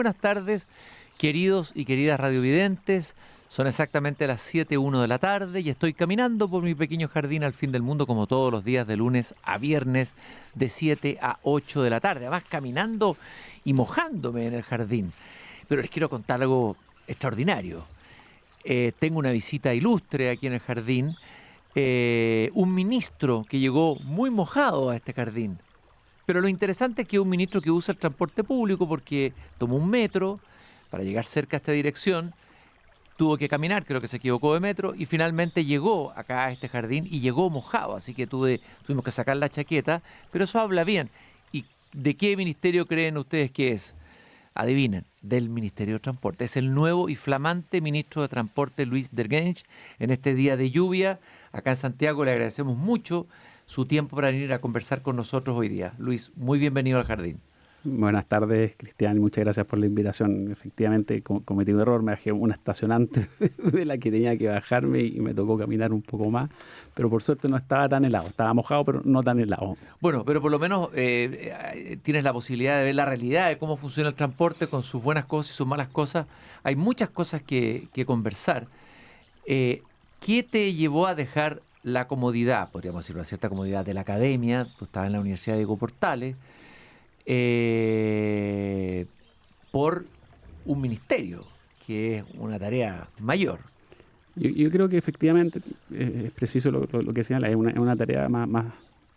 buenas tardes, queridos y queridas radiovidentes. Son exactamente las 7:01 de la tarde y estoy caminando por mi pequeño jardín al fin del mundo como todos los días de lunes a viernes de 7 a 8 de la tarde. Además caminando y mojándome en el jardín. Pero les quiero contar algo extraordinario. Tengo una visita ilustre aquí en el jardín. Un ministro que llegó muy mojado a este jardín. Pero lo interesante es que es un ministro que usa el transporte público porque tomó un metro para llegar cerca a esta dirección, tuvo que caminar, creo que se equivocó de metro, y finalmente llegó acá a este jardín y llegó mojado, así que tuvimos que sacar la chaqueta, pero eso habla bien. ¿Y de qué ministerio creen ustedes que es? Adivinen, del Ministerio de Transporte. Es el nuevo y flamante ministro de Transporte, Luis Dergenich, en este día de lluvia. Acá en Santiago le agradecemos mucho su tiempo para venir a conversar con nosotros hoy día. Luis, muy bienvenido al jardín. Buenas tardes, Cristian, y muchas gracias por la invitación. Efectivamente, cometí un error, me bajé una estación antes de la que tenía que bajarme y me tocó caminar un poco más, pero por suerte no estaba tan helado, estaba mojado, pero no tan helado. Bueno, pero por lo menos tienes la posibilidad de ver la realidad de cómo funciona el transporte con sus buenas cosas y sus malas cosas. Hay muchas cosas que conversar. ¿Qué te llevó a dejar la comodidad, podríamos decir, una cierta comodidad de la academia? Tú estabas en la Universidad de Diego Portales. Por un ministerio, que es una tarea mayor. Yo creo que efectivamente es preciso lo que señala, es una tarea más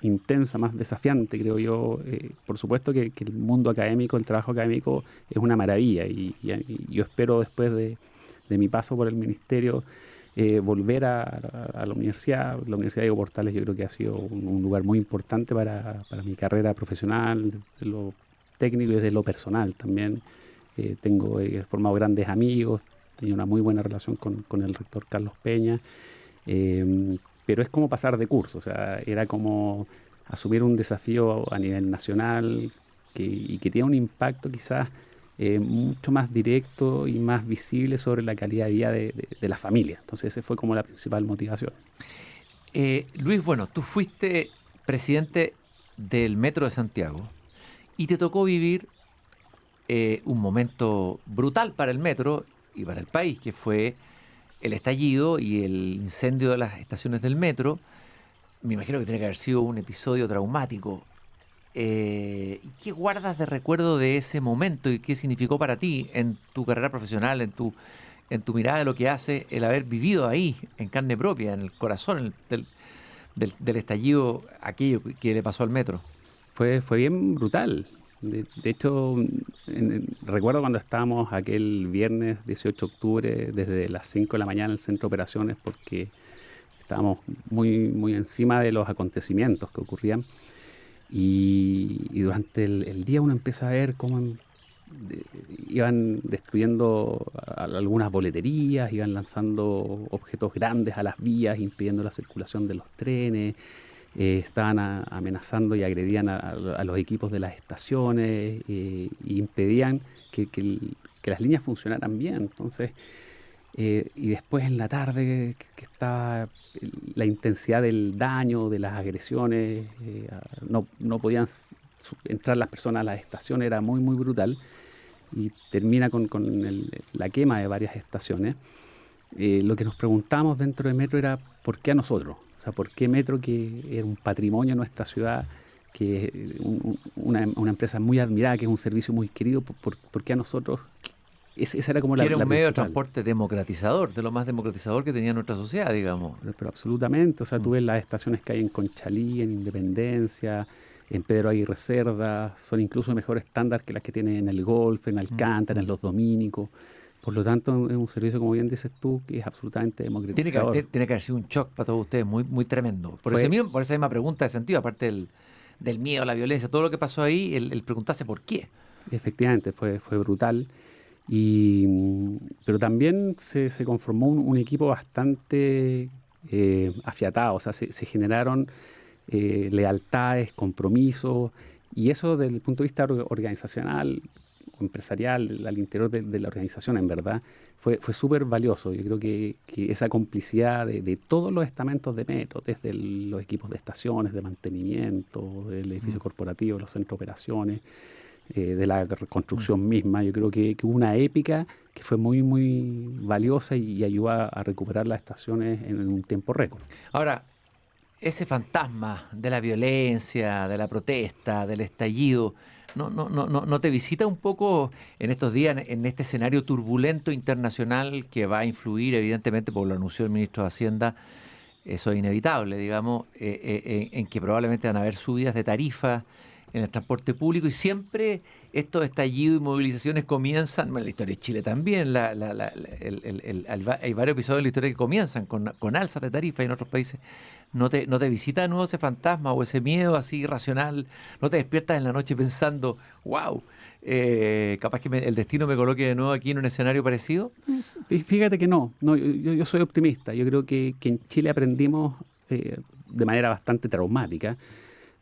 intensa, más desafiante, creo yo. Por supuesto que el mundo académico, el trabajo académico es una maravilla y yo espero después de mi paso por el ministerio volver a la universidad. La Universidad de Diego Portales yo creo que ha sido un lugar muy importante para mi carrera profesional, desde lo técnico y desde lo personal también. He formado grandes amigos, tenía una muy buena relación con el rector Carlos Peña, pero es como pasar de curso, o sea, era como asumir un desafío a nivel nacional y que tiene un impacto quizás mucho más directo y más visible sobre la calidad de vida de la familia. Entonces esa fue como la principal motivación. Luis, bueno, tú fuiste presidente del Metro de Santiago y te tocó vivir un momento brutal para el metro y para el país, que fue el estallido y el incendio de las estaciones del metro. Me imagino que tiene que haber sido un episodio traumático. ¿Qué guardas de recuerdo de ese momento y qué significó para ti en tu carrera profesional, en tu mirada de lo que hace el haber vivido ahí, en carne propia, en el corazón del estallido, aquello que le pasó al metro? Fue bien brutal. De hecho, recuerdo cuando estábamos aquel viernes 18 de octubre, desde las 5 de la mañana en el centro de operaciones, porque estábamos muy encima de los acontecimientos que ocurrían. Y durante el día uno empieza a ver cómo iban destruyendo algunas boleterías, iban lanzando objetos grandes a las vías, impidiendo la circulación de los trenes, estaban amenazando y agredían a los equipos de las estaciones, e impedían que las líneas funcionaran bien. Entonces, y después en la tarde que está la intensidad del daño, de las agresiones, no podían entrar las personas a las estaciones, era muy brutal, y termina con la quema de varias estaciones. Lo que nos preguntamos dentro de Metro era ¿por qué a nosotros? O sea, ¿por qué Metro, que era un patrimonio de nuestra ciudad, que es una empresa muy admirada, que es un servicio muy querido, ¿por qué a nosotros? Esa era como que era un medio de principal. transporte democratizador, de lo más democratizador que tenía nuestra sociedad, digamos. Pero absolutamente, o sea, tú ves las estaciones que hay en Conchalí, en Independencia, en Pedro Aguirre Cerda, son incluso de mejor estándar que las que tienen en el Golf, en Alcántara, en Los Dominicos. Por lo tanto, es un servicio, como bien dices tú, que es absolutamente democratizador. Tiene que haber sido un shock para todos ustedes, muy tremendo. Por esa misma pregunta de sentido, aparte del miedo, la violencia, todo lo que pasó ahí, el preguntarse por qué. Efectivamente, fue brutal. Pero también se conformó un equipo bastante afiatado, o sea, se generaron lealtades, compromisos, y eso desde el punto de vista organizacional o empresarial, al interior de la organización, en verdad, fue súper valioso. Yo creo que esa complicidad de todos los estamentos de Metro, desde los equipos de estaciones, de mantenimiento, del edificio corporativo, los centros de operaciones, de la reconstrucción misma. Yo creo que hubo una épica que fue muy, muy valiosa y ayudó a recuperar las estaciones en un tiempo récord. Ahora, ese fantasma de la violencia, de la protesta, del estallido, ¿no te visita un poco en estos días, en este escenario turbulento internacional que va a influir, evidentemente, por lo anunció el ministro de Hacienda? Eso es inevitable, digamos, en que probablemente van a haber subidas de tarifas en el transporte público, y siempre estos estallidos y movilizaciones comienzan, bueno, en la historia de Chile también, hay varios episodios de la historia que comienzan con alzas de tarifas, y en otros países no te visita de nuevo ese fantasma o ese miedo así irracional. No te despiertas en la noche pensando, wow, capaz que el destino me coloque de nuevo aquí en un escenario parecido. Fíjate que no, yo soy optimista. Yo creo que en Chile aprendimos de manera bastante traumática,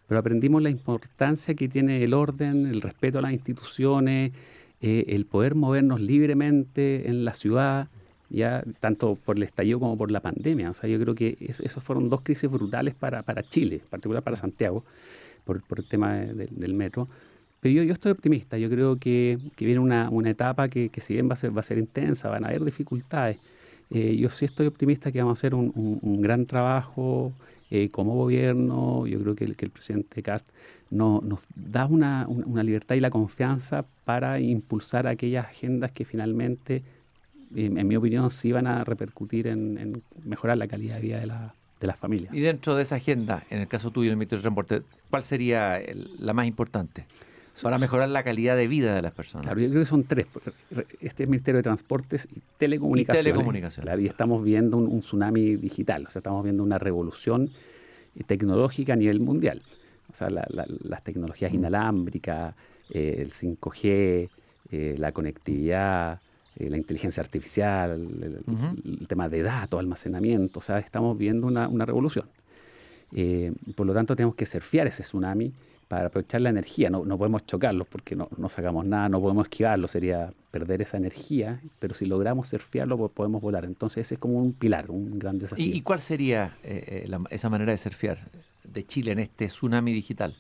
pero aprendimos la importancia que tiene el orden, el respeto a las instituciones, el poder movernos libremente en la ciudad, ya tanto por el estallido como por la pandemia. O sea, yo creo que esos fueron dos crisis brutales para Chile, en particular para Santiago, por el tema del metro. Pero yo estoy optimista. Yo creo que viene una etapa que si bien va a ser intensa, van a haber dificultades. Yo sí estoy optimista que vamos a hacer un gran trabajo como gobierno. Yo creo que el presidente Kast nos da una libertad y la confianza para impulsar aquellas agendas que finalmente, en mi opinión, sí van a repercutir en mejorar la calidad de vida de las familias. Y dentro de esa agenda, en el caso tuyo, el Ministerio de Transporte, ¿cuál sería la más importante para mejorar la calidad de vida de las personas? Claro, yo creo que son tres. Este es el Ministerio de Transportes y Telecomunicaciones. Claro, y estamos viendo un tsunami digital, o sea, estamos viendo una revolución tecnológica a nivel mundial. O sea, las tecnologías inalámbricas, el 5G, la conectividad, la inteligencia artificial, el tema de datos, almacenamiento. O sea, estamos viendo una revolución. Por lo tanto, tenemos que surfear ese tsunami para aprovechar la energía. No podemos chocarlos porque no sacamos nada, no podemos esquivarlo, sería perder esa energía, pero si logramos surfearlo, pues podemos volar. Entonces ese es como un pilar, un gran desafío. ¿Y cuál sería esa manera de surfear de Chile en este tsunami digital?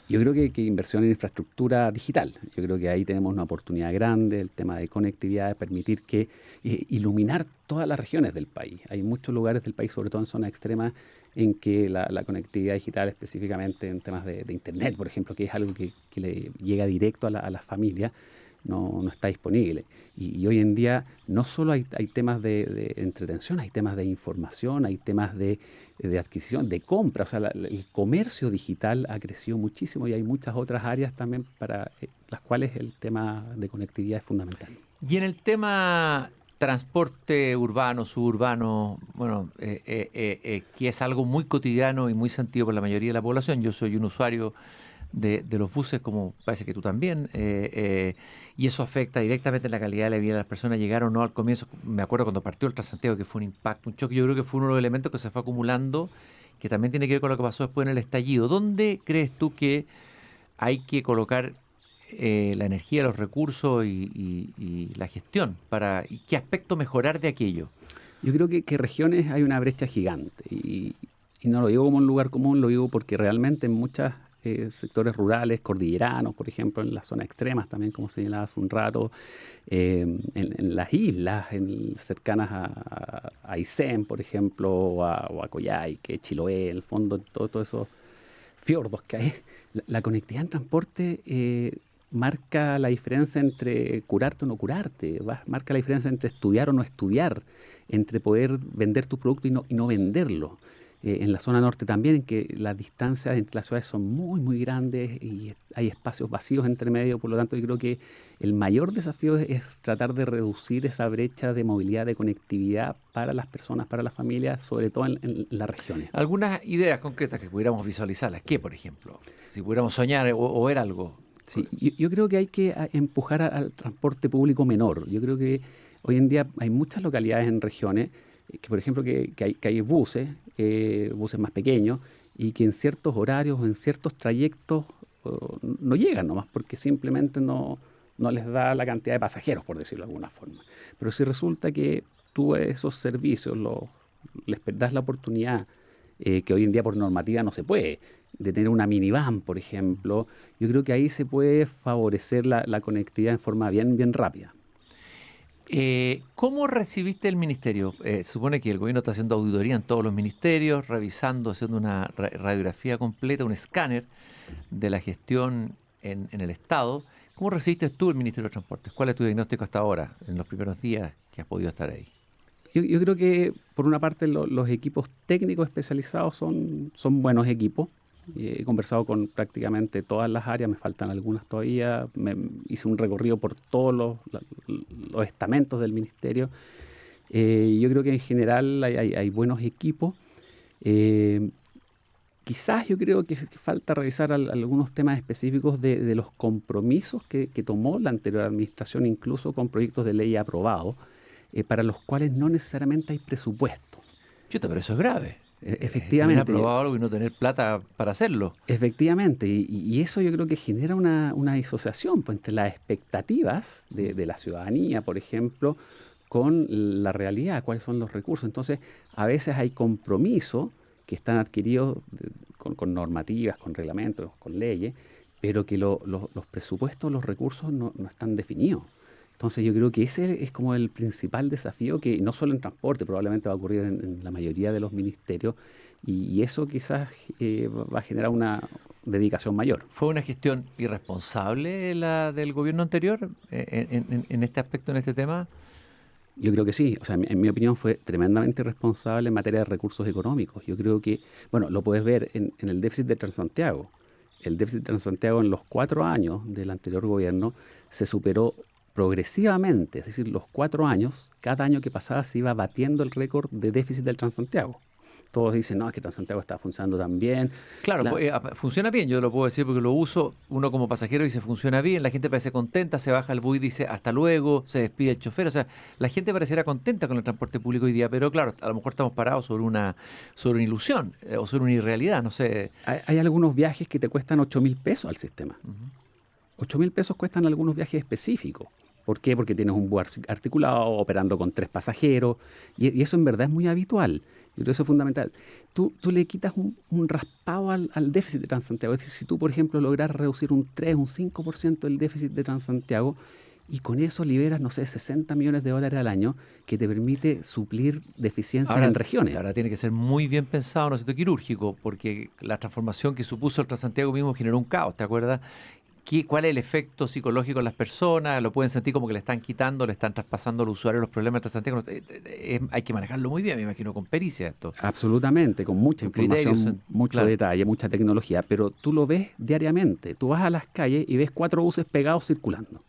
Yo creo que inversión en infraestructura digital. Yo creo que ahí tenemos una oportunidad grande, el tema de conectividad, de permitir que iluminar todas las regiones del país. Hay muchos lugares del país, sobre todo en zonas extremas, en que la conectividad digital, específicamente en temas de Internet, por ejemplo, que es algo que le llega directo a las familias, no está disponible. Y hoy en día no solo hay temas de entretención, hay temas de información, hay temas de adquisición, de compra. O sea, el comercio digital ha crecido muchísimo y hay muchas otras áreas también para las cuales el tema de conectividad es fundamental. Y en el tema transporte urbano, suburbano, bueno, que es algo muy cotidiano y muy sentido por la mayoría de la población. Yo soy un usuario de los buses, como parece que tú también, y eso afecta directamente la calidad de la vida de las personas. Llegar o no al comienzo, me acuerdo cuando partió el Transantiago, que fue un impacto, un choque. Yo creo que fue uno de los elementos que se fue acumulando, que también tiene que ver con lo que pasó después en el estallido. ¿Dónde crees tú que hay que colocar la energía, los recursos y la gestión y qué aspecto mejorar de aquello? Yo creo que regiones hay una brecha gigante y no lo digo como un lugar común, lo digo porque realmente en muchos sectores rurales, cordilleranos, por ejemplo, en las zonas extremas también, como señalaba hace un rato, en las islas cercanas a Aysén, por ejemplo, o a Coyhaique, Chiloé, en el fondo, todos esos fiordos que hay. La conectividad en transporte marca la diferencia entre curarte o no curarte, marca la diferencia entre estudiar o no estudiar, entre poder vender tu producto y no venderlo. En la zona norte también, en que las distancias entre las ciudades son muy, muy grandes y hay espacios vacíos entre medio. Por lo tanto, yo creo que el mayor desafío es tratar de reducir esa brecha de movilidad, de conectividad para las personas, para las familias, sobre todo en las regiones. ¿Algunas ideas concretas que pudiéramos visualizarlas? ¿Qué, por ejemplo? Si pudiéramos soñar o ver algo. Sí, yo creo que hay que empujar al transporte público menor. Yo creo que hoy en día hay muchas localidades en regiones que, por ejemplo, que hay buses más pequeños y que en ciertos horarios o en ciertos trayectos no llegan nomás porque simplemente no les da la cantidad de pasajeros, por decirlo de alguna forma. Pero si resulta que tú esos servicios les das la oportunidad, que hoy en día por normativa no se puede, de tener una minivan, por ejemplo, yo creo que ahí se puede favorecer la conectividad en forma bien rápida. ¿Cómo recibiste el ministerio? Supone que el gobierno está haciendo auditoría en todos los ministerios, revisando, haciendo una radiografía completa, un escáner de la gestión en el Estado. ¿Cómo recibiste tú el Ministerio de Transportes? ¿Cuál es tu diagnóstico hasta ahora, en los primeros días que has podido estar ahí? Yo creo que, por una parte, los equipos técnicos especializados son buenos equipos. He conversado con prácticamente todas las áreas, me faltan algunas todavía. Hice un recorrido por todos los estamentos del ministerio. Yo creo que en general hay buenos equipos. Quizás yo creo que falta revisar algunos temas específicos de los compromisos que tomó la anterior administración, incluso con proyectos de ley aprobados, para los cuales no necesariamente hay presupuesto. Chuta, pero eso es grave. Efectivamente. Tener aprobado algo y no tener plata para hacerlo. Efectivamente, y eso yo creo que genera una disociación pues, entre las expectativas de la ciudadanía, por ejemplo, con la realidad, cuáles son los recursos. Entonces, a veces hay compromisos que están adquiridos con normativas, con reglamentos, con leyes, pero que los presupuestos, los recursos no están definidos. Entonces yo creo que ese es como el principal desafío que no solo en transporte, probablemente va a ocurrir en la mayoría de los ministerios, y eso quizás va a generar una dedicación mayor. ¿Fue una gestión irresponsable la del gobierno anterior en este aspecto, en este tema? Yo creo que sí. O sea, en mi opinión fue tremendamente irresponsable en materia de recursos económicos. Yo creo que, bueno, lo puedes ver en el déficit de Transantiago. El déficit de Transantiago en los 4 años del anterior gobierno se superó progresivamente, es decir, los 4 años, cada año que pasaba se iba batiendo el récord de déficit del Transantiago. Todos dicen, no, es que Transantiago está funcionando tan bien. Claro, funciona bien, yo lo puedo decir porque lo uso, uno como pasajero dice funciona bien, la gente parece contenta, se baja el bus y dice hasta luego, se despide el chofer, o sea, la gente pareciera contenta con el transporte público hoy día, pero claro, a lo mejor estamos parados sobre una ilusión o sobre una irrealidad, no sé. Hay algunos viajes que te cuestan 8.000 pesos al sistema. 8.000 pesos cuestan algunos viajes específicos. ¿Por qué? Porque tienes un bus articulado operando con 3 pasajeros y eso en verdad es muy habitual. Y eso es fundamental. Tú le quitas un raspado al déficit de Transantiago. Es decir, si tú, por ejemplo, logras reducir un 3, un 5% del déficit de Transantiago y con eso liberas, no sé, $60 millones al año que te permite suplir deficiencias en regiones. Ahora tiene que ser muy bien pensado, no sé, quirúrgico, porque la transformación que supuso el Transantiago mismo generó un caos, ¿te acuerdas? ¿Cuál es el efecto psicológico en las personas? ¿Lo pueden sentir como que le están quitando, le están traspasando al usuario los problemas de Transantiago? Hay que manejarlo muy bien, me imagino, con pericia esto. Absolutamente, con mucha información, mucho detalle, mucha tecnología, pero tú lo ves diariamente. Tú vas a las calles y ves 4 buses pegados circulando.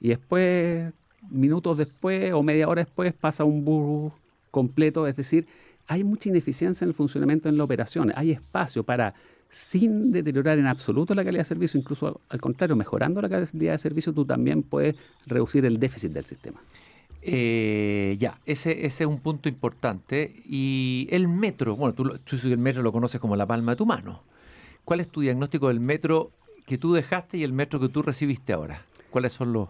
Y después, minutos después o media hora después, pasa un bus completo. Es decir, hay mucha ineficiencia en el funcionamiento en la operación. Hay espacio para, sin deteriorar en absoluto la calidad de servicio, incluso al contrario, mejorando la calidad de servicio, tú también puedes reducir el déficit del sistema. Ese es un punto importante. Y el metro, bueno, tú el metro lo conoces como la palma de tu mano. ¿Cuál es tu diagnóstico del metro que tú dejaste y el metro que tú recibiste ahora? ¿Cuáles son los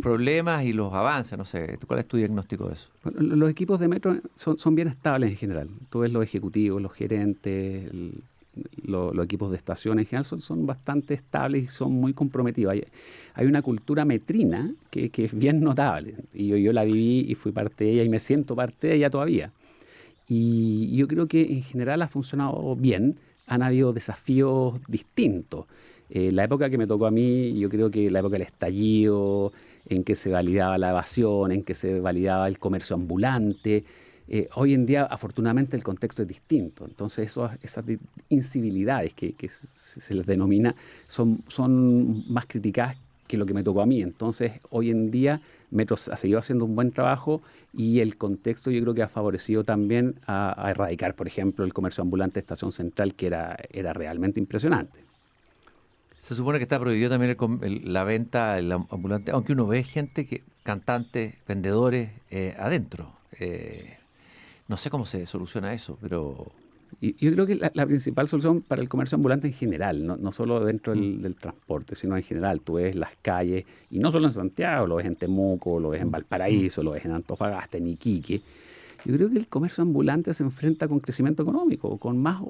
problemas y los avances? No sé, ¿cuál es tu diagnóstico de eso? Bueno, los equipos de metro son bien estables en general. Tú ves los ejecutivos, los gerentes, los equipos de estación en general son bastante estables y son muy comprometidos. Hay una cultura metrina que es bien notable. Y yo la viví y fui parte de ella y me siento parte de ella todavía. Y yo creo que en general ha funcionado bien. Han habido desafíos distintos. La época que me tocó a mí, yo creo que la época del estallido, en que se validaba la evasión, en que se validaba el comercio ambulante. Hoy en día, afortunadamente, el contexto es distinto. Entonces, esas incivilidades que se les denomina son más criticadas que lo que me tocó a mí. Entonces, hoy en día, Metro ha seguido haciendo un buen trabajo y el contexto yo creo que ha favorecido también a erradicar, por ejemplo, el comercio ambulante de Estación Central, que era realmente impresionante. Se supone que está prohibido también la venta, el ambulante, aunque uno ve gente, cantantes, vendedores adentro. No sé cómo se soluciona eso, pero... Yo creo que la principal solución para el comercio ambulante en general, no solo dentro del transporte, sino en general. Tú ves las calles, y no solo en Santiago, lo ves en Temuco, lo ves en Valparaíso, lo ves en Antofagasta, en Iquique. Yo creo que el comercio ambulante se enfrenta con crecimiento económico, con más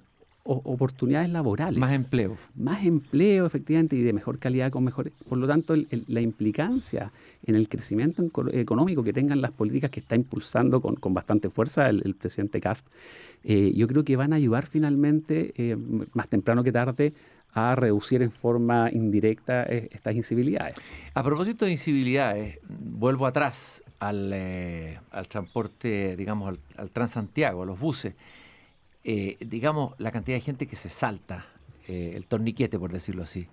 oportunidades laborales. Más empleo. Más empleo, efectivamente, y de mejor calidad con mejor. Por lo tanto, la implicancia en el crecimiento económico que tengan las políticas que está impulsando con bastante fuerza el presidente Kast, yo creo que van a ayudar finalmente, más temprano que tarde, a reducir en forma indirecta estas incivilidades. A propósito de incivilidades, vuelvo atrás al transporte, digamos, al Transantiago, a los buses. Digamos, la cantidad de gente que se salta, el torniquete, por decirlo así.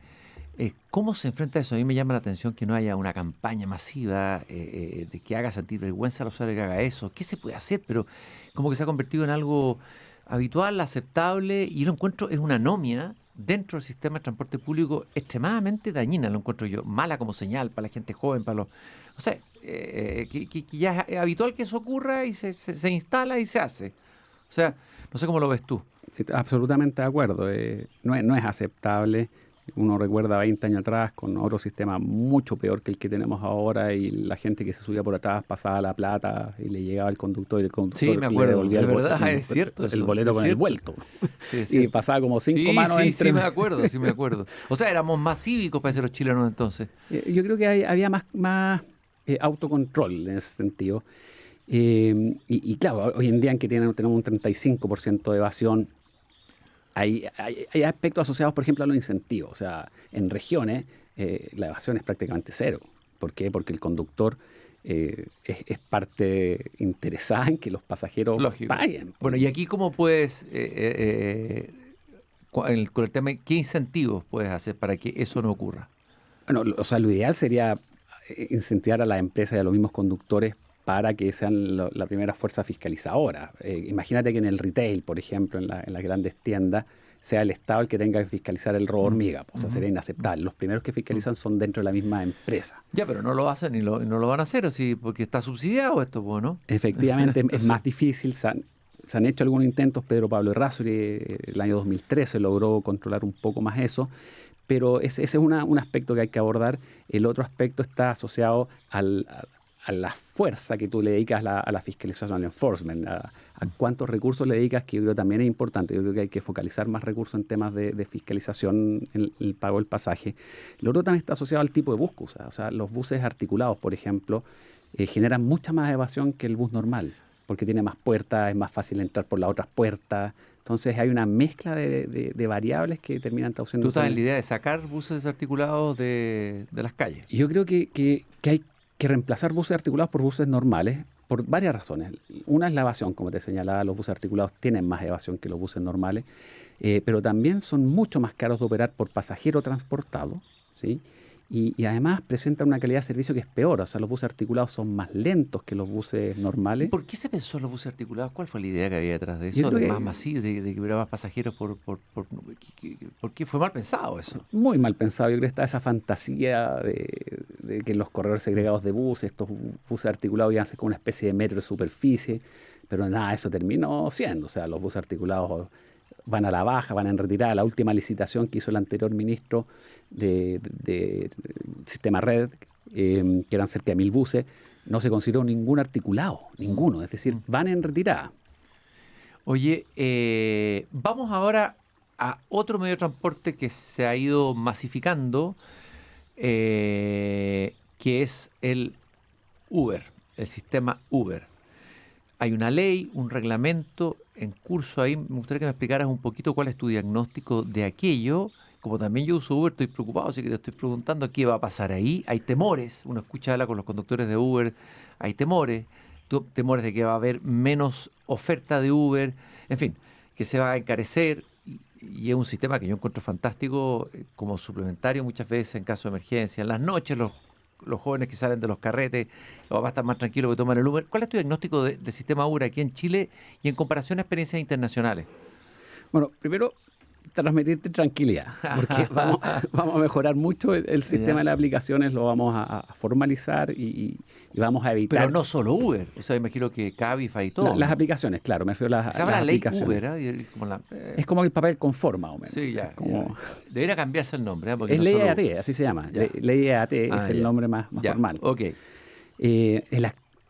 ¿Cómo se enfrenta a eso? A mí me llama la atención que no haya una campaña masiva de que haga sentir vergüenza a los usuarios que haga eso. ¿Qué se puede hacer? Pero como que se ha convertido en algo habitual, aceptable, y lo encuentro es una anomia dentro del sistema de transporte público extremadamente dañina, lo encuentro yo, mala como señal para la gente joven, para los... O sea, que ya es habitual que eso ocurra y se instala y se hace. O sea, no sé cómo lo ves tú. Sí, absolutamente de acuerdo. No es aceptable. Uno recuerda 20 años atrás con otro sistema mucho peor que el que tenemos ahora, y la gente que se subía por atrás pasaba la plata y le llegaba el conductor, y el conductor sí, me acuerdo, le devolvía es cierto el boleto con el vuelto. Sí, y pasaba como 5 manos entre... Sí, me acuerdo. O sea, éramos más cívicos, parece, los chilenos entonces. Yo creo que había más autocontrol en ese sentido. Y claro, hoy en día en que tenemos un 35% de evasión, hay aspectos asociados, por ejemplo, a los incentivos. O sea, en regiones la evasión es prácticamente cero. ¿Por qué? Porque el conductor es parte interesada en que los pasajeros paguen. Bueno, y aquí cómo puedes, con el tema, ¿qué incentivos puedes hacer para que eso no ocurra? Bueno, o sea, lo ideal sería incentivar a las empresas y a los mismos conductores para que sean la primera fuerza fiscalizadora. Imagínate que en el retail, por ejemplo, en las grandes tiendas, sea el Estado el que tenga que fiscalizar el robo hormiga. O sea, sería inaceptable. Los primeros que fiscalizan son dentro de la misma empresa. Ya, pero no lo hacen y no lo van a hacer, ¿sí? Porque está subsidiado esto, ¿no? Efectivamente, es más difícil. Se han hecho algunos intentos. Pedro Pablo Errázuriz, el año 2013, logró controlar un poco más eso. Pero ese es un aspecto que hay que abordar. El otro aspecto está asociado a la fuerza que tú le dedicas a la fiscalización, al enforcement, a cuántos recursos le dedicas, que yo creo también es importante. Yo creo que hay que focalizar más recursos en temas de fiscalización, en el pago del pasaje. Lo otro también está asociado al tipo de bus que usa. O sea, los buses articulados, por ejemplo, generan mucha más evasión que el bus normal, porque tiene más puertas, es más fácil entrar por las otras puertas. Entonces hay una mezcla de variables que terminan traduciendo... ¿Tú sabes la idea de sacar buses desarticulados de las calles? Yo creo que hay que reemplazar buses articulados por buses normales por varias razones. Una es la evasión, como te señalaba, los buses articulados tienen más evasión que los buses normales, pero también son mucho más caros de operar por pasajero transportado, ¿sí? Y además presentan una calidad de servicio que es peor. O sea, los buses articulados son más lentos que los buses normales. ¿Y por qué se pensó en los buses articulados? ¿Cuál fue la idea que había detrás de eso? ¿De más masivo, de que hubiera más pasajeros? ¿Por qué fue mal pensado eso? Muy mal pensado. Yo creo que está esa fantasía de que los corredores segregados de buses, estos buses articulados iban a ser como una especie de metro de superficie, pero nada, eso terminó siendo. O sea, los buses articulados van a la baja, van en retirada. La última licitación que hizo el anterior ministro de Sistema Red, que eran cerca de 1000 buses, no se consideró ningún articulado, ninguno. Es decir, van en retirada. Oye, vamos ahora a otro medio de transporte que se ha ido masificando, que es el Uber, el sistema Uber. Hay una ley, un reglamento en curso ahí. Me gustaría que me explicaras un poquito cuál es tu diagnóstico de aquello. Como también yo uso Uber, estoy preocupado, así que te estoy preguntando qué va a pasar ahí. Hay temores, uno escucha hablar con los conductores de Uber, hay temores de que va a haber menos oferta de Uber, en fin, que se va a encarecer, y es un sistema que yo encuentro fantástico como suplementario muchas veces en caso de emergencia. En las noches los jóvenes que salen de los carretes, los papás están más tranquilos que toman el Uber. ¿Cuál es tu diagnóstico del sistema Uber aquí en Chile y en comparación a experiencias internacionales? Bueno, primero, transmitirte tranquilidad, porque vamos a mejorar mucho el sistema de las aplicaciones, lo vamos a formalizar y vamos a evitar... Pero no solo Uber, o sea, imagino que Cabify y todo. Las aplicaciones, claro, me refiero a las aplicaciones. Ley Uber, es como el papel conforma, más o menos. Sí, ya. Como... Debería cambiarse el nombre. Es no Ley EAT, así se llama. Ley EAT es el nombre más formal. Ok.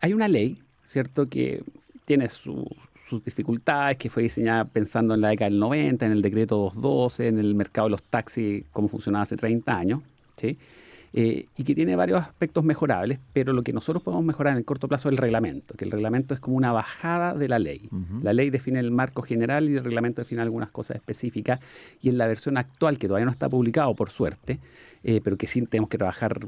Hay una ley, ¿cierto?, que tiene sus sus dificultades, que fue diseñada pensando en la década del 90, en el decreto 212, en el mercado de los taxis, cómo funcionaba hace 30 años, ¿sí? Y que tiene varios aspectos mejorables, pero lo que nosotros podemos mejorar en el corto plazo es el reglamento, que el reglamento es como una bajada de la ley. La ley define el marco general y el reglamento define algunas cosas específicas, y en la versión actual, que todavía no está publicado por suerte, pero que sí tenemos que trabajar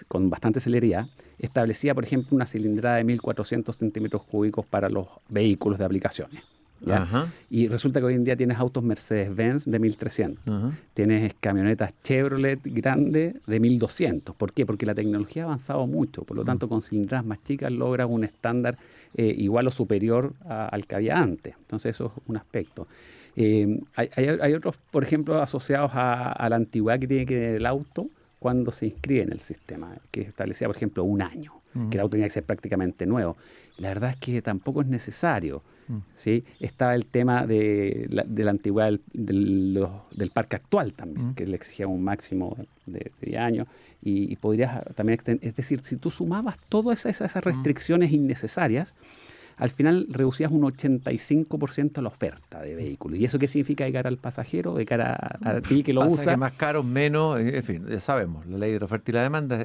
con bastante celeridad, establecía, por ejemplo, una cilindrada de 1.400 centímetros cúbicos para los vehículos de aplicaciones. ¿Ya? Ajá. Y resulta que hoy en día tienes autos Mercedes-Benz de 1.300. Ajá. Tienes camionetas Chevrolet grandes de 1.200. ¿Por qué? Porque la tecnología ha avanzado mucho. Por lo tanto, con cilindradas más chicas logras un estándar igual o superior al que había antes. Entonces, eso es un aspecto. Hay otros, por ejemplo, asociados a la antigüedad que tiene que tener el auto cuando se inscribe en el sistema, que establecía, por ejemplo, un año, que el auto tenía que ser prácticamente nuevo. La verdad es que tampoco es necesario. ¿Sí? Estaba el tema de la antigüedad del parque actual también, que le exigía un máximo de 10 años, y podrías también extender. Es decir, si tú sumabas todas esas restricciones innecesarias, al final reducías un 85% la oferta de vehículos. ¿Y eso qué significa de cara al pasajero, de cara a ti que lo Pasa usa? que más caros, menos, en fin, ya sabemos, la ley de la oferta y la demanda.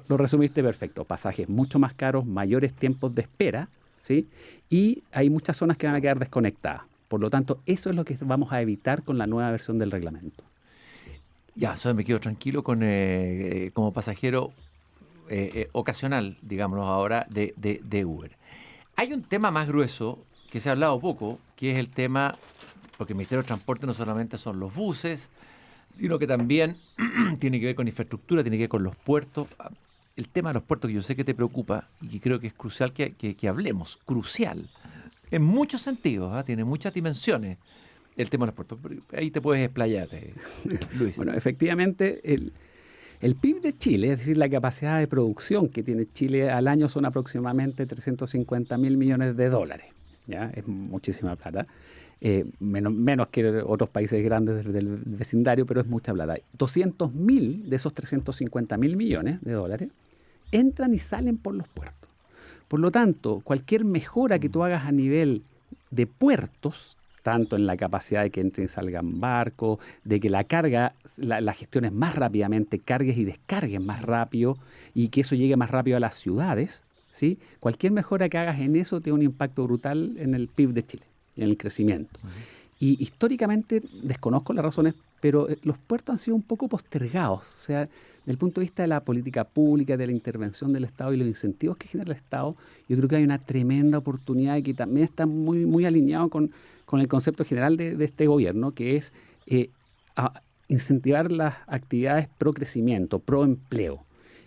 Lo resumiste perfecto. Pasajes mucho más caros, mayores tiempos de espera, ¿sí? Y hay muchas zonas que van a quedar desconectadas. Por lo tanto, eso es lo que vamos a evitar con la nueva versión del reglamento. Ya, eso me quedo tranquilo con como pasajero ocasional, digámoslo ahora, de Uber. Hay un tema más grueso que se ha hablado poco, que es el tema, porque el Ministerio de Transporte no solamente son los buses, sino que también tiene que ver con infraestructura, tiene que ver con los puertos. El tema de los puertos, que yo sé que te preocupa y que creo que es crucial que hablemos, crucial, en muchos sentidos, tiene muchas dimensiones el tema de los puertos. Ahí te puedes explayar, Luis. Bueno, efectivamente, el PIB de Chile, es decir, la capacidad de producción que tiene Chile al año son aproximadamente 350.000 millones de dólares. ¿Ya? Es muchísima plata. Menos que otros países grandes del vecindario, pero es mucha plata. 200.000 de esos 350.000 millones de dólares entran y salen por los puertos. Por lo tanto, cualquier mejora que tú hagas a nivel de puertos, tanto en la capacidad de que entren y salgan barcos, de que la carga, la gestiones más rápidamente, cargues y descargues más rápido y que eso llegue más rápido a las ciudades, ¿sí? Cualquier mejora que hagas en eso tiene un impacto brutal en el PIB de Chile, en el crecimiento. Y históricamente, desconozco las razones, pero los puertos han sido un poco postergados. O sea, desde el punto de vista de la política pública, de la intervención del Estado y los incentivos que genera el Estado, yo creo que hay una tremenda oportunidad y que también está muy, muy alineado con el concepto general de este gobierno, que es incentivar las actividades pro crecimiento, pro empleo.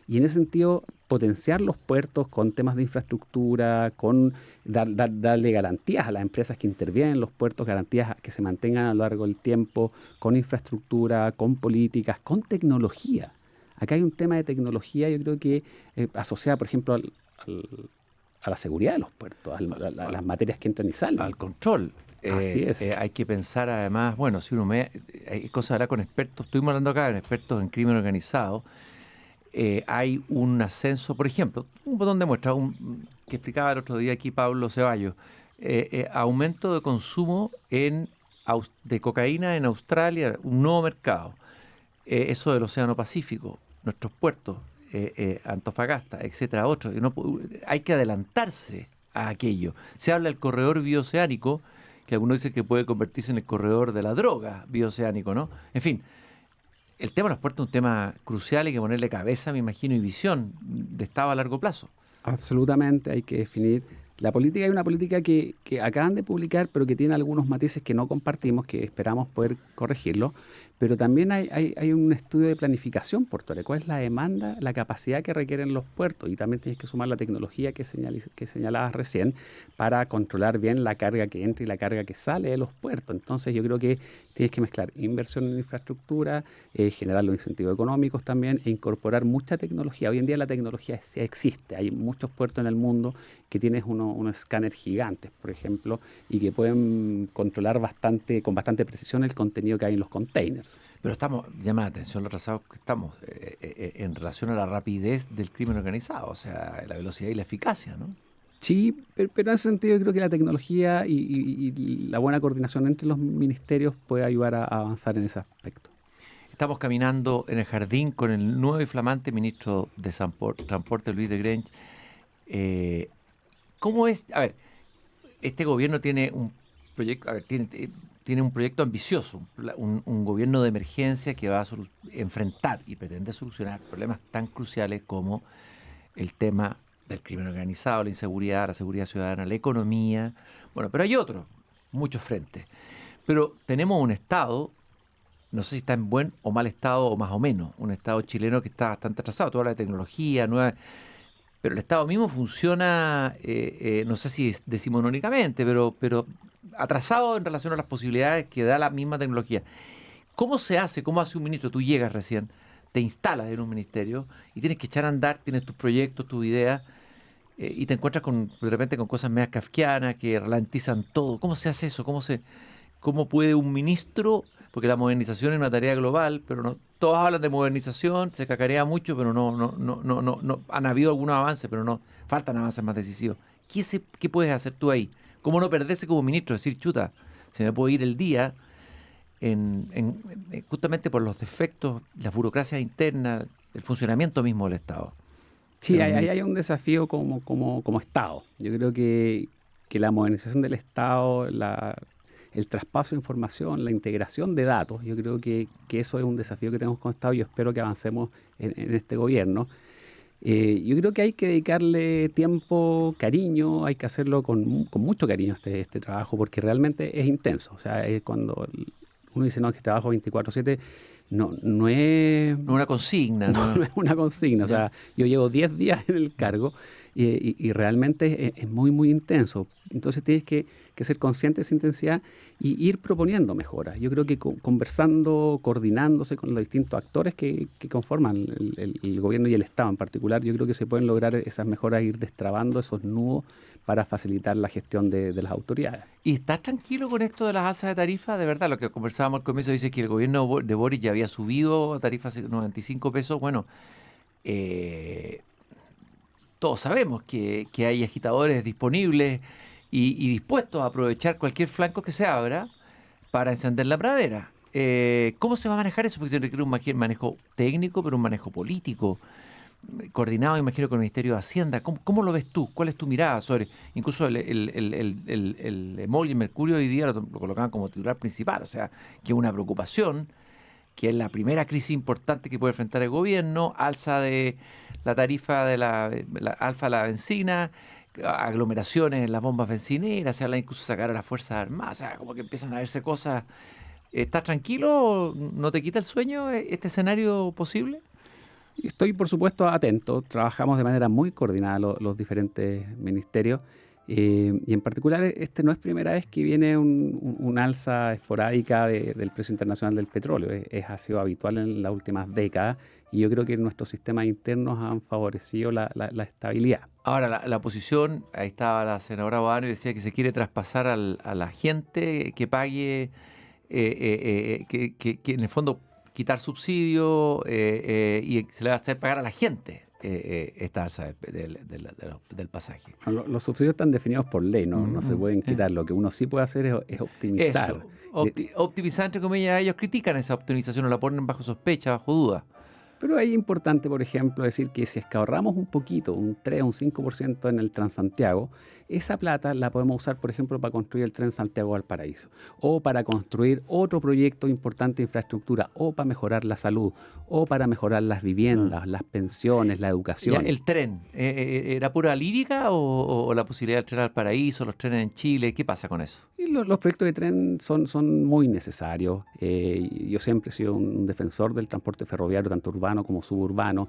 Y en ese sentido, potenciar los puertos con temas de infraestructura, con darle garantías a las empresas que intervienen en los puertos, garantías que se mantengan a lo largo del tiempo, con infraestructura, con políticas, con tecnología. Acá hay un tema de tecnología, yo creo que asociada, por ejemplo, a la seguridad de los puertos, a las materias que entran y salen. Al control. Así es. Hay que pensar además, bueno, si uno hay cosas de hablar con expertos, estuvimos hablando acá con expertos en crimen organizado. Hay un ascenso, por ejemplo, un botón de muestra que explicaba el otro día aquí Pablo Ceballos, aumento de consumo de cocaína en Australia, un nuevo mercado, eso del Océano Pacífico, nuestros puertos, Antofagasta, etcétera, otros. Hay que adelantarse a aquello. Se habla del corredor bioceánico, que algunos dicen que puede convertirse en el corredor de la droga bioceánico, ¿no? En fin. El tema de los puertos es un tema crucial, hay que ponerle cabeza, me imagino, y visión de Estado a largo plazo. Absolutamente, hay que definir. La política, hay una política que acaban de publicar, pero que tiene algunos matices que no compartimos, que esperamos poder corregirlo. Pero también hay un estudio de planificación portuaria. ¿Cuál es la demanda, la capacidad que requieren los puertos? Y también tienes que sumar la tecnología que señalabas recién para controlar bien la carga que entra y la carga que sale de los puertos. Entonces yo creo que tienes que mezclar inversión en infraestructura, generar los incentivos económicos también e incorporar mucha tecnología. Hoy en día la tecnología existe. Hay muchos puertos en el mundo que tienes unos escáneres gigantes, por ejemplo, y que pueden controlar con bastante precisión el contenido que hay en los containers. Pero llama la atención lo atrasados que estamos en relación a la rapidez del crimen organizado, o sea, la velocidad y la eficacia, ¿no? Sí, pero en ese sentido yo creo que la tecnología y la buena coordinación entre los ministerios puede ayudar a avanzar en ese aspecto. Estamos caminando en el jardín con el nuevo y flamante ministro de Transporte, Luis de Grench. Eh, ¿Cómo es? A ver, este gobierno tiene un proyecto, a ver, tiene un proyecto ambicioso, un gobierno de emergencia que va a enfrentar y pretende solucionar problemas tan cruciales como el tema del crimen organizado, la inseguridad, la seguridad ciudadana, la economía. Bueno, pero hay otros, muchos frentes. Pero tenemos un Estado, no sé si está en buen o mal estado o más o menos, un Estado chileno que está bastante atrasado. Tú hablas de tecnología, nueva, pero el Estado mismo funciona, no sé si decimonónicamente, pero atrasado en relación a las posibilidades que da la misma tecnología. ¿Cómo se hace? ¿Cómo hace un ministro? Tú llegas recién, te instalas en un ministerio y tienes que echar a andar, tienes tus proyectos, tus ideas, y te encuentras de repente con cosas medias kafkianas que ralentizan todo. ¿Cómo se hace eso? ¿Cómo puede un ministro? Porque la modernización es una tarea global, pero no, todos hablan de modernización, se cacarea mucho, pero no han habido algunos avances, pero no, faltan avances más decisivos. ¿Qué puedes hacer tú ahí? ¿Cómo no perderse como ministro? Decir, chuta, se me puede ir el día justamente por los defectos, las burocracias internas, el funcionamiento mismo del Estado. Sí, hay un desafío como Estado. Yo creo que la modernización del Estado, el traspaso de información, la integración de datos, yo creo que eso es un desafío que tenemos como Estado y yo espero que avancemos en este gobierno. Yo creo que hay que dedicarle tiempo, cariño, hay que hacerlo con mucho cariño este trabajo porque realmente es intenso. O sea, es cuando uno dice, no, es que trabajo 24/7, no es... No una consigna. No es una consigna. O sea, yo llevo 10 días en el cargo y realmente es muy, muy intenso. Entonces tienes que ser consciente de esa intensidad y ir proponiendo mejoras. Yo creo que conversando, coordinándose con los distintos actores que conforman el gobierno y el Estado en particular, yo creo que se pueden lograr esas mejoras, ir destrabando esos nudos para facilitar la gestión de las autoridades. ¿Y estás tranquilo con esto de las alzas de tarifa? De verdad, lo que conversábamos al comienzo dice que el gobierno de Boric ya había subido tarifas a 95 pesos. Bueno, todos sabemos que hay agitadores disponibles y dispuestos a aprovechar cualquier flanco que se abra para encender la pradera. ¿Cómo se va a manejar eso? Porque se requiere un manejo técnico, pero un manejo político, coordinado, imagino, con el Ministerio de Hacienda. ¿Cómo lo ves tú? ¿Cuál es tu mirada sobre, incluso el MOL y el Mercurio hoy día lo colocaban como titular principal? O sea, que es una preocupación, que es la primera crisis importante que puede enfrentar el gobierno, alza de la tarifa de la benzina, aglomeraciones en las bombas bencineras, se habla incluso de sacar a las Fuerzas Armadas, o sea, como que empiezan a verse cosas. ¿Estás tranquilo? ¿No te quita el sueño este escenario posible? Estoy, por supuesto, atento. Trabajamos de manera muy coordinada los diferentes ministerios. Y en particular, este no es primera vez que viene un alza esporádica del precio internacional del petróleo. Ha sido habitual en las últimas décadas y yo creo que nuestros sistemas internos han favorecido la estabilidad. Ahora, la oposición, ahí estaba la senadora Boano y decía que se quiere traspasar a la gente que pague, que en el fondo quitar subsidio y se le va a hacer pagar a la gente esta alza del pasaje. Los subsidios están definidos por ley, no se pueden quitar. Lo que uno sí puede hacer es optimizar. Eso, optimizar, entre comillas, ellos critican esa optimización o la ponen bajo sospecha, bajo duda. Pero es importante, por ejemplo, decir que si es que ahorramos un poquito, un 3 o un 5% en el Transantiago, esa plata la podemos usar, por ejemplo, para construir el tren Santiago-Valparaíso, o para construir otro proyecto importante de infraestructura, o para mejorar la salud, o para mejorar las viviendas, las pensiones, la educación. Ya, ¿el tren era pura lírica o la posibilidad del tren al paraíso, los trenes en Chile? ¿Qué pasa con eso? Y los proyectos de tren son muy necesarios. Yo siempre he sido un defensor del transporte ferroviario, tanto urbano como suburbano.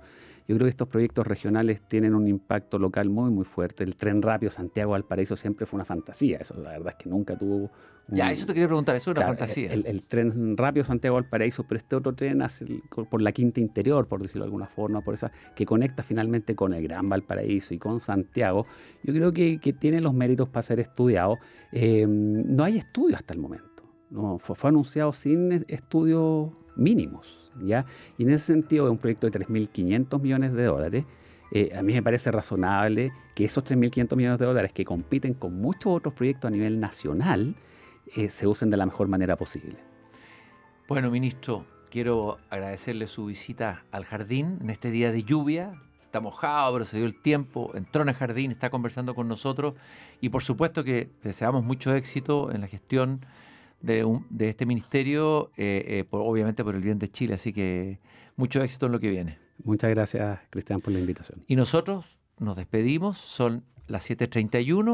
Yo creo que estos proyectos regionales tienen un impacto local muy, muy fuerte. El tren rápido Santiago-Valparaíso siempre fue una fantasía. Eso, la verdad es que nunca tuvo... Eso te quería preguntar, eso es una fantasía. El tren rápido Santiago-Valparaíso, pero este otro tren por la quinta interior, por decirlo de alguna forma, por esa que conecta finalmente con el Gran Valparaíso y con Santiago, yo creo que tiene los méritos para ser estudiado. No hay estudio hasta el momento. No, fue anunciado sin estudios mínimos, ¿ya? Y en ese sentido es un proyecto de $3.500 millones. A mí me parece razonable que esos 3.500 millones de dólares que compiten con muchos otros proyectos a nivel nacional se usen de la mejor manera posible. Bueno, ministro, quiero agradecerle su visita al jardín en este día de lluvia. Está mojado, pero se dio el tiempo, entró en el jardín, está conversando con nosotros y por supuesto que deseamos mucho éxito en la gestión de este ministerio, obviamente por el bien de Chile, así que mucho éxito en lo que viene. Muchas gracias, Cristian, por la invitación. Y nosotros nos despedimos, son las 7:31.